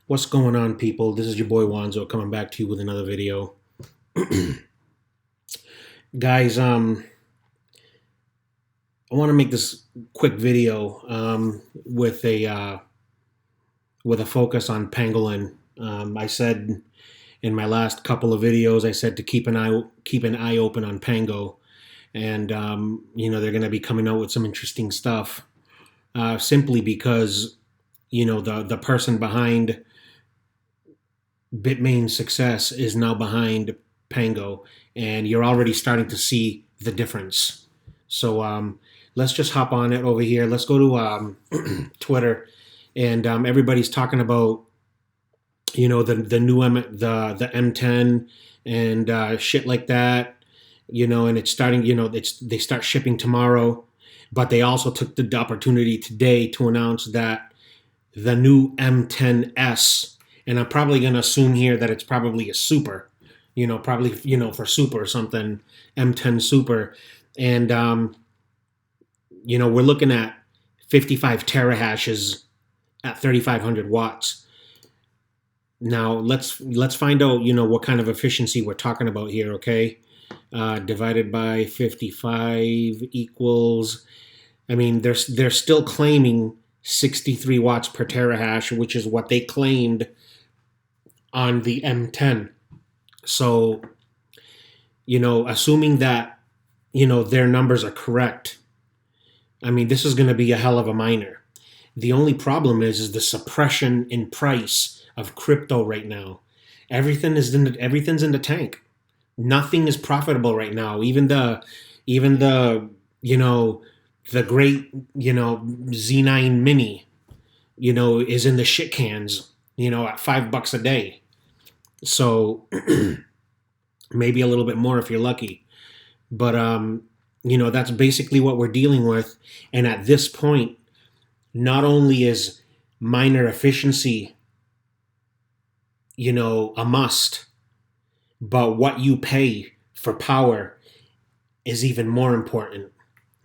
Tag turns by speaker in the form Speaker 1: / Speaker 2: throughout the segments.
Speaker 1: What's going on, people? This is your boy Wanzo coming back to you with another video. Guys, I want to make this quick video with a focus on Pangolin. I said in my last couple of videos, I said to keep an eye open on Pango, and they're going to be coming out with some interesting stuff. Simply because the person behind Bitmain's success is now behind Pango, and you're already starting to see the difference. So let's just hop on it over here. Let's go to Twitter, and everybody's talking about the new the M10 and shit like that. And it's starting. They start shipping tomorrow, but they also took the opportunity today to announce that the new M10S, and I'm probably going to assume here that it's probably a super, probably, for super or something, M10 super. And, we're looking at 55 terahashes at 3,500 watts. Now let's find out, what kind of efficiency we're talking about here. Okay. Divided by 55 equals, I mean, they're still claiming 63 watts per terahash, which is what they claimed on the M10. So, assuming that, their numbers are correct, I mean, this is going to be a hell of a miner. The only problem is the suppression in price of crypto right now. Everything's in the tank. Nothing is profitable right now. Even the the great, Z9 Mini, is in the shit cans, at $5 a day. So maybe a little bit more if you're lucky. But, that's basically what we're dealing with. And at this point, not only is miner efficiency, a must, but what you pay for power is even more important.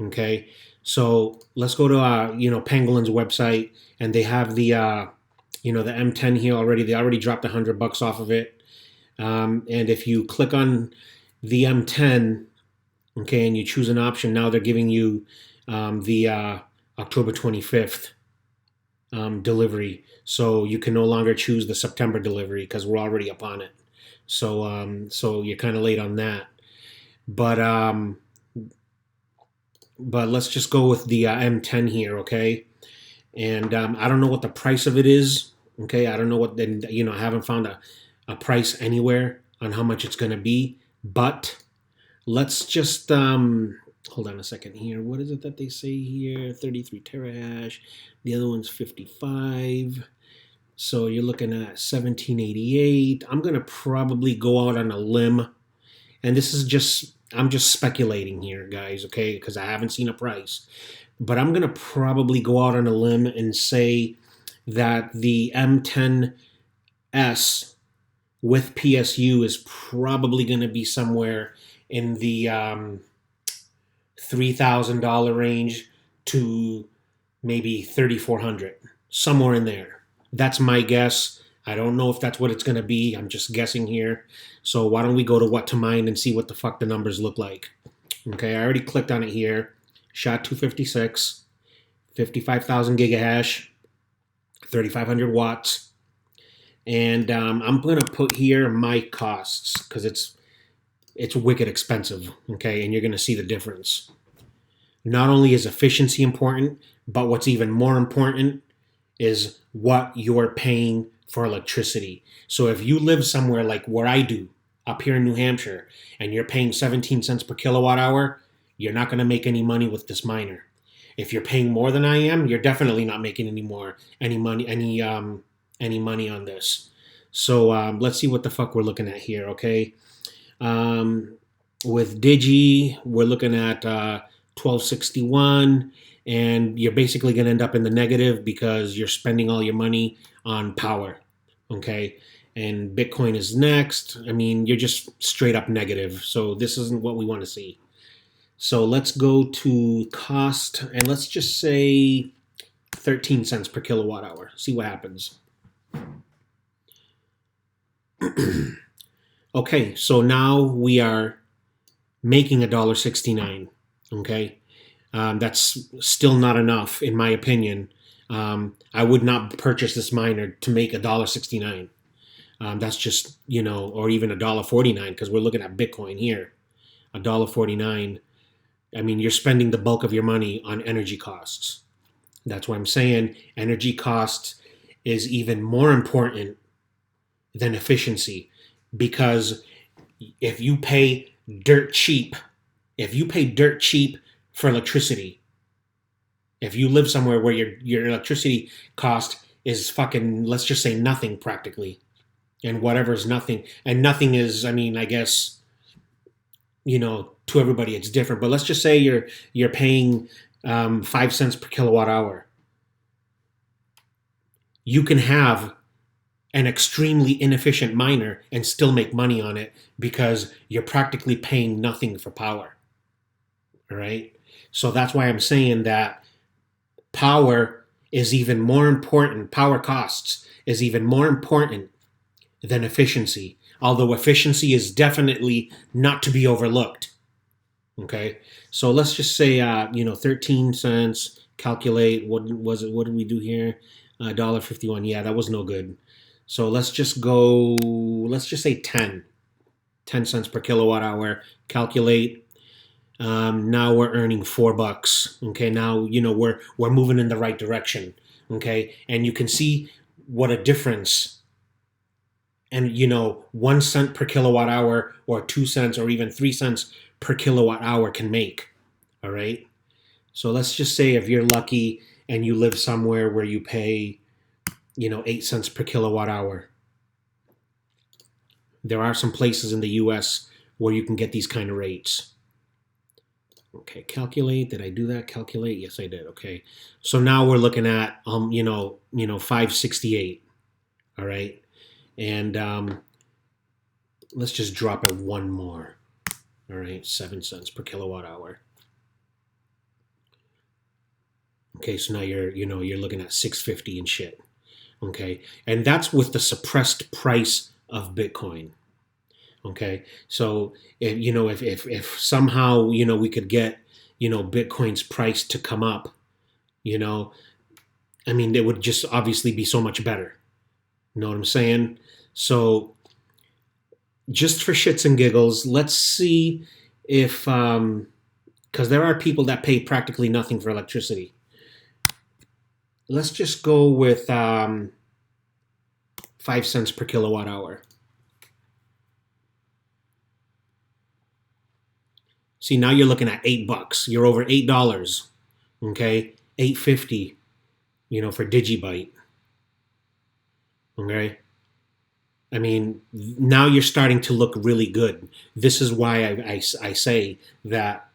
Speaker 1: Okay. So let's go to, Pangolin's website, and they have the M10 here already. They already dropped $100 off of it. And if you click on the M10, okay, and you choose an option, now they're giving you the October 25th delivery. So you can no longer choose the September delivery because we're already up on it. So you're kind of late on that. But let's just go with the M10 here, okay? And I don't know what the price of it is, okay? I don't know what, I haven't found a price anywhere on how much it's going to be. But let's just, hold on a second here. What is it that they say here? 33 terahash. The other one's 55. So you're looking at 1788. I'm going to probably go out on a limb. And this is I'm just speculating here, guys, okay? Because I haven't seen a price. But I'm going to probably go out on a limb and say that the M10S with PSU is probably going to be somewhere in the $3,000 range to maybe $3,400, somewhere in there. That's my guess. I don't know if that's what it's going to be. I'm just guessing here. So why don't we go to what to mine and see what the fuck the numbers look like. Okay, I already clicked on it here. SHA-256, 55,000 gigahash, 3,500 watts. And I'm going to put here my costs because it's wicked expensive, okay? And you're going to see the difference. Not only is efficiency important, but what's even more important is what you're paying for electricity. So if you live somewhere like where I do, up here in New Hampshire, and you're paying 17 cents per kilowatt hour, you're not going to make any money with this miner. If you're paying more than I am, you're definitely not making any money on this. So let's see what the fuck we're looking at here, okay? With Digi, we're looking at 1261, and you're basically going to end up in the negative because you're spending all your money on power, okay? And Bitcoin is next. I mean, you're just straight up negative. So this isn't what we want to see. So let's go to cost, and let's just say 13 cents per kilowatt hour. See what happens. Okay, so now we are making $1.69. Okay, that's still not enough, in my opinion. I would not purchase this miner to make $1.69. That's just, or even $1.49, because we're looking at Bitcoin here. $1.49. I mean, you're spending the bulk of your money on energy costs. That's why I'm saying energy costs is even more important than efficiency, because if you pay dirt cheap, if you pay dirt cheap for electricity, if you live somewhere where your electricity cost is fucking, let's just say nothing practically, and whatever is nothing, and nothing is, I mean, I guess, to everybody it's different, but let's just say you're paying 5 cents per kilowatt hour. You can have an extremely inefficient miner and still make money on it because you're practically paying nothing for power. All right. So that's why I'm saying that power is even more important. Power costs is even more important than efficiency, although efficiency is definitely not to be overlooked. Okay. So let's just say, 13 cents, calculate. What was it? What did we do here? $1.51. Yeah, that was no good. So let's just say 10 cents per kilowatt hour, calculate. Now we're earning $4. Okay, now we're moving in the right direction. Okay, and you can see what a difference. And 1 cent per kilowatt hour, or 2 cents, or even 3 cents per kilowatt hour can make. All right. So let's just say if you're lucky and you live somewhere where you pay 8 cents per kilowatt hour. There are some places in the US where you can get these kind of rates. Okay, calculate. Did I do that? Calculate. Yes, I did. Okay. So now we're looking at 568. All right. And let's just drop it one more. All right, 7 cents per kilowatt hour. Okay, so now you're looking at 650 and shit. Okay, and that's with the suppressed price of Bitcoin. Okay, so if somehow we could get Bitcoin's price to come up, I mean, it would just obviously be so much better. You know what I'm saying? So just for shits and giggles, let's see if because there are people that pay practically nothing for electricity. Let's just go with 5 cents per kilowatt hour. See, now you're looking at $8. You're over $8. Okay, $8.50. For Digibyte. Okay. I mean, now you're starting to look really good. This is why I say that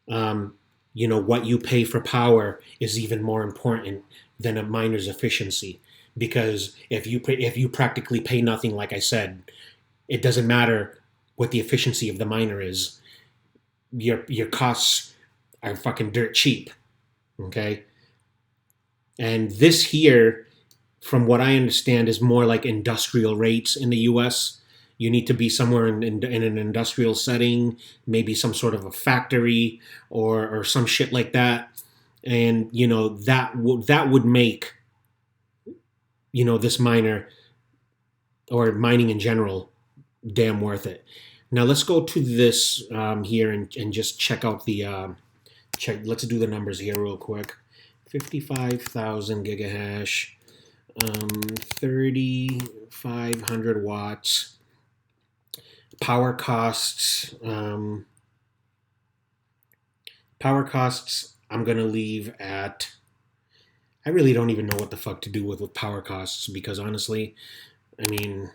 Speaker 1: what you pay for power is even more important than a miner's efficiency. Because if you practically pay nothing, like I said, it doesn't matter what the efficiency of the miner is. Your costs are fucking dirt cheap. Okay, and this here, from what I understand, is more like industrial rates in the U.S. You need to be somewhere in an industrial setting, maybe some sort of a factory or some shit like that, and that would make this miner or mining in general damn worth it. Now let's go to this here and just check out the check. Let's do the numbers here real quick. 55,000 gigahash. 3,500 watts. Power costs. I'm gonna leave at. I really don't even know what the fuck to do with power costs, because honestly, I mean,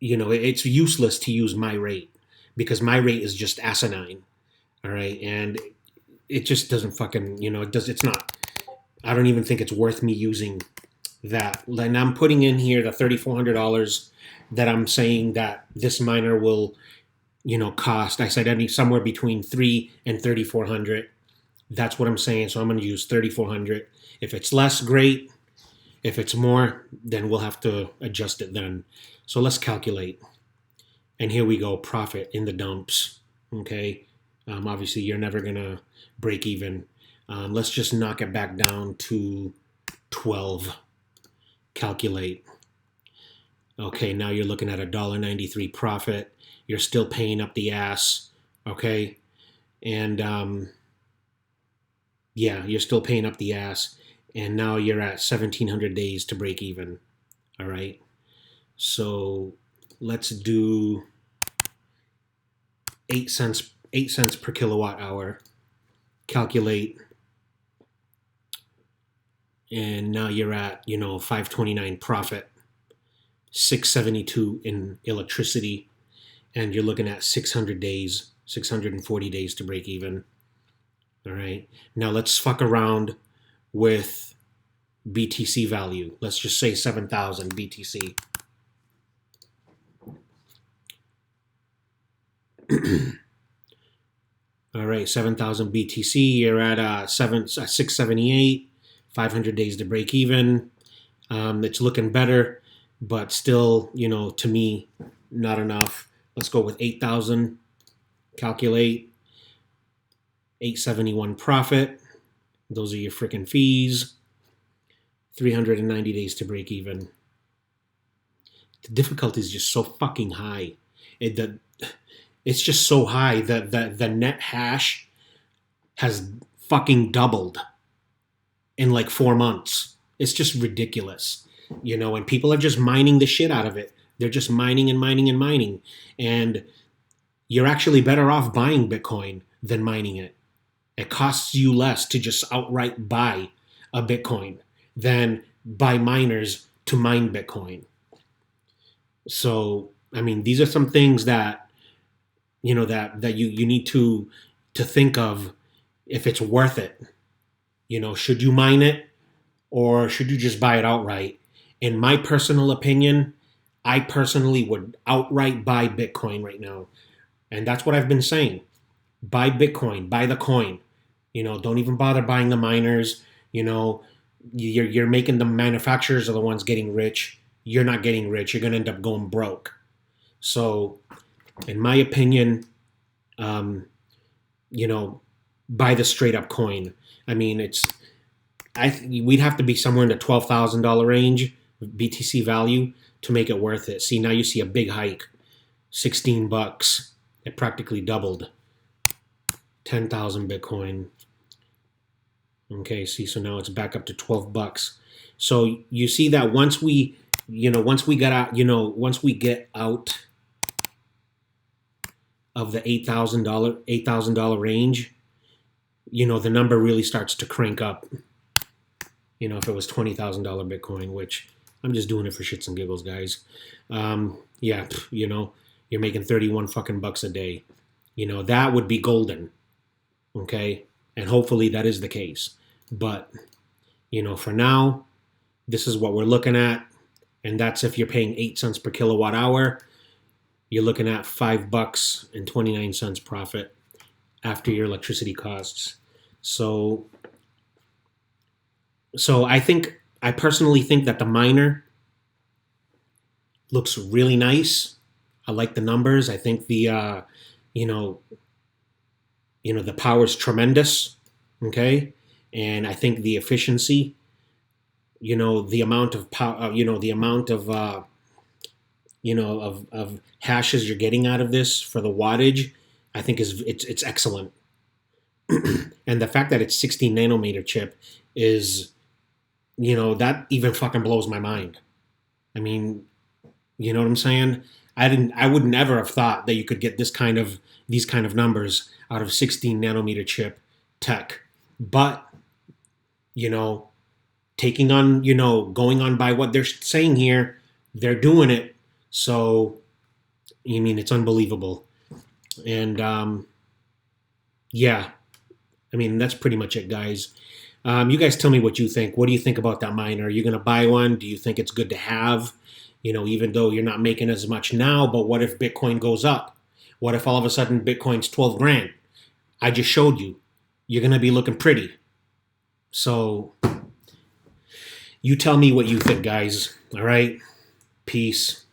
Speaker 1: it's useless to use my rate, because my rate is just asinine. All right, and it just doesn't fucking it's not. I don't even think it's worth me using that. And I'm putting in here the $3,400 that I'm saying that this miner will, cost. I said somewhere between $3,000 and $3,400. That's what I'm saying. So I'm going to use $3,400. If it's less, great. If it's more, then we'll have to adjust it then. So let's calculate. And here we go, profit in the dumps. Okay. Obviously, you're never going to break even. Let's just knock it back down to 12. Calculate. Okay, now you're looking at $1.93 profit. You're still paying up the ass. Okay. And yeah, you're still paying up the ass. And now you're at 1,700 days to break even. All right. So let's do 8 cents per kilowatt hour. Calculate. And now you're at, 529 profit, 672 in electricity, and you're looking at 600 days, 640 days to break even. All right. Now let's fuck around with BTC value. Let's just say 7,000 BTC. All right, 7,000 BTC. You're at 678, 500 days to break even. It's looking better, but still, to me, not enough. Let's go with 8,000. Calculate. 871 profit. Those are your freaking fees. 390 days to break even. The difficulty is just so fucking high. It's just so high that the net hash has fucking doubled in like 4 months. It's just ridiculous, and people are just mining the shit out of it. They're just mining and mining and mining. And you're actually better off buying Bitcoin than mining it. It costs you less to just outright buy a Bitcoin than buy miners to mine Bitcoin. So, I mean, these are some things that, that you need to think of if it's worth it. Should you mine it or should you just buy it outright? In my personal opinion, I personally would outright buy Bitcoin right now. And that's what I've been saying. Buy Bitcoin, buy the coin. Don't even bother buying the miners. You're making the manufacturers are the ones getting rich. You're not getting rich. You're going to end up going broke. So, in my opinion, buy the straight up coin. I mean, we'd have to be somewhere in the $12,000 range BTC value to make it worth it. See, now you see a big hike, $16. It practically doubled. 10,000 Bitcoin. Okay, see, so now it's back up to $12. So you see that once we get out of the $8,000 range, the number really starts to crank up. If it was $20,000 Bitcoin, which I'm just doing it for shits and giggles, guys. Yeah, you're making 31 fucking bucks a day. That would be golden. Okay, and hopefully that is the case. But for now, this is what we're looking at, and that's if you're paying 8 cents per kilowatt hour. You're looking at $5.29 profit after your electricity costs. So I personally think that the miner looks really nice. I like the numbers. I think the the power is tremendous. Okay, and I think the efficiency, the amount of power, the amount of of hashes you're getting out of this for the wattage, I think it's excellent. And the fact that it's 16 nanometer chip is, that even fucking blows my mind. I mean, you know what I'm saying? I would never have thought that you could get these kind of numbers out of 16 nanometer chip tech. But, taking on, going on by what they're saying here, they're doing it. So, it's unbelievable. And, yeah, that's pretty much it, guys. You guys tell me what you think. What do you think about that miner? Are you going to buy one? Do you think it's good to have? Even though you're not making as much now, but what if Bitcoin goes up? What if all of a sudden Bitcoin's 12 grand? I just showed you. You're going to be looking pretty. So, You tell me what you think, guys. All right? Peace.